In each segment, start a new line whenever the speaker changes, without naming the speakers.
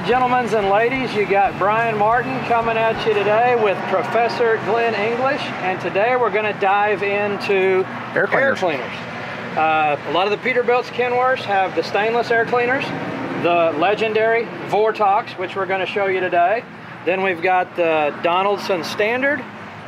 gentlemen and ladies, you got Brian Martin coming at you today with Professor Glenn English, and today we're going to dive into air cleaners. A lot of the Peterbilt's Kenworths have the stainless air cleaners, the legendary VORTOX, which we're going to show you today. Then we've got the Donaldson Standard,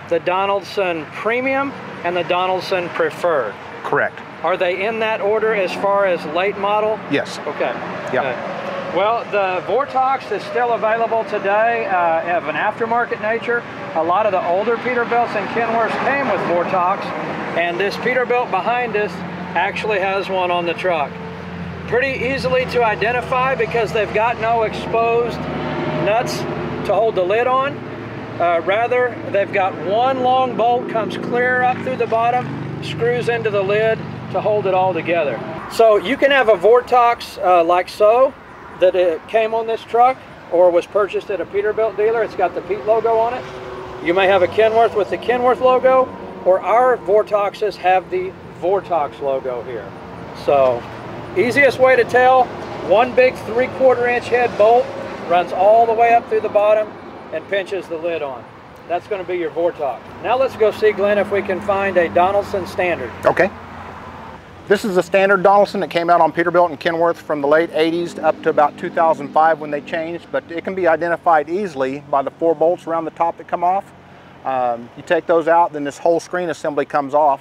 the Donaldson Premium, and the Donaldson Preferred.
Correct.
Are they in that order as far as late model?
Yes.
Okay.
Yeah.
Well, the VORTOX is still available today of an aftermarket nature. A lot of the older Peterbilts and Kenworths came with VORTOX, and this Peterbilt behind us actually has one on the truck. Pretty easily to identify because they've got no exposed nuts to hold the lid on. Rather, they've got one long bolt comes clear up through the bottom, screws into the lid to hold it all together. So you can have a VORTOX like so, that it came on this truck or was purchased at a Peterbilt dealer. It's got the Pete logo on it. You may have a Kenworth with the Kenworth logo, or our VORTOXes have the VORTOX logo here. So easiest way to tell, one big 3/4 inch head bolt runs all the way up through the bottom and pinches the lid on. That's going to be your VORTOX. Now let's go see, Glenn, if we can find a Donaldson Standard.
Okay. This is the standard Donaldson that came out on Peterbilt and Kenworth from the late 80s up to about 2005 when they changed, but it can be identified easily by the 4 bolts around the top that come off. You take those out, then this whole screen assembly comes off.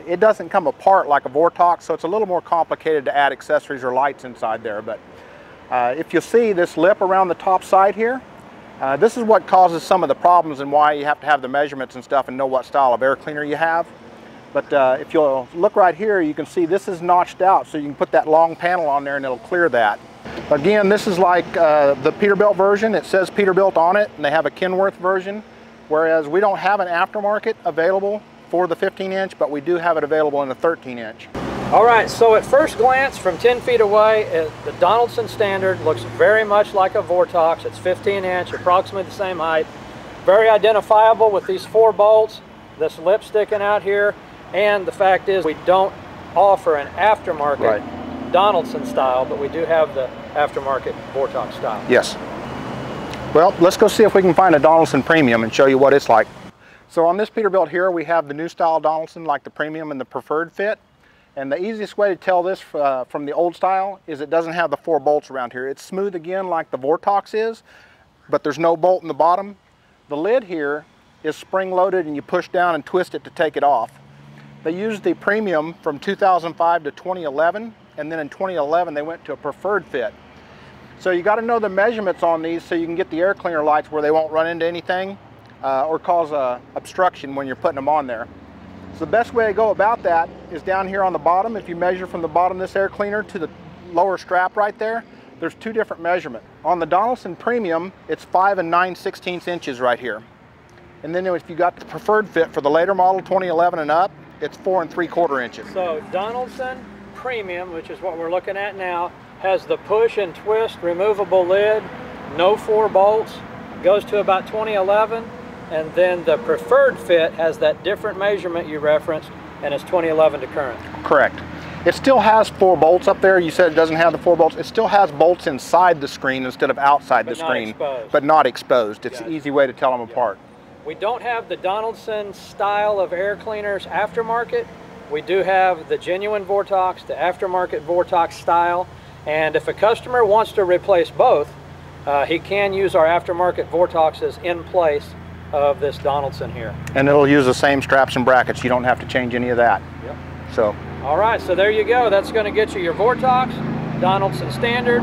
It doesn't come apart like a VORTOX, so it's a little more complicated to add accessories or lights inside there. But if you see this lip around the top side here, this is what causes some of the problems and why you have to have the measurements and stuff and know what style of air cleaner you have. But if you'll look right here, you can see this is notched out, so you can put that long panel on there and it'll clear that. Again, this is like the Peterbilt version. It says Peterbilt on it, and they have a Kenworth version, whereas we don't have an aftermarket available for the 15-inch, but we do have it available in the 13-inch.
All right, so at first glance, from 10 feet away, the Donaldson Standard looks very much like a VORTOX. It's 15-inch, approximately the same height. Very identifiable with these 4 bolts, this lip sticking out here. And the fact is, we don't offer an aftermarket Donaldson style, but we do have the aftermarket VORTOX style.
Yes. Well, let's go see if we can find a Donaldson Premium and show you what it's like. So on this Peterbilt here, we have the new style Donaldson, like the Premium and the Preferred fit. And the easiest way to tell this from the old style is it doesn't have the 4 bolts around here. It's smooth again like the VORTOX is, but there's no bolt in the bottom. The lid here is spring-loaded, and you push down and twist it to take it off. They used the Premium from 2005 to 2011, and then in 2011 they went to a Preferred fit. So you got to know the measurements on these so you can get the air cleaner lights where they won't run into anything or cause obstruction when you're putting them on there. So the best way to go about that is down here on the bottom. If you measure from the bottom of this air cleaner to the lower strap right there, there's 2 different measurements. On the Donaldson Premium, it's 5 9/16 inches right here. And then if you got the Preferred fit for the later model, 2011 and up, it's 4 3/4 inches.
So Donaldson Premium, which is what we're looking at now, has the push and twist removable lid, no 4 bolts, goes to about 2011, and then the Preferred fit has that different measurement you referenced, and it's 2011 to current.
Correct. It still has 4 bolts up there. You said it doesn't have the 4 bolts. It still has bolts inside the screen instead of outside the screen, but not exposed. It's an easy way to tell them apart.
We don't have the Donaldson style of air cleaners aftermarket. We do have the genuine VORTOX, the aftermarket VORTOX style, and if a customer wants to replace both, he can use our aftermarket VORTOXes in place of this Donaldson here. And
it'll use the same straps and brackets. You don't have to change any of that.
Yep.
So.
All right, so there you go. That's going to get you your VORTOX, Donaldson Standard,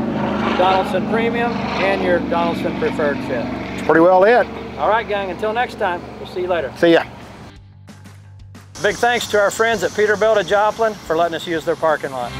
Donaldson Premium, and your Donaldson Preferred fit.
That's pretty well it.
All right, gang, until next time, we'll see you later.
See ya.
Big thanks to our friends at Peterbilt of Joplin for letting us use their parking lot.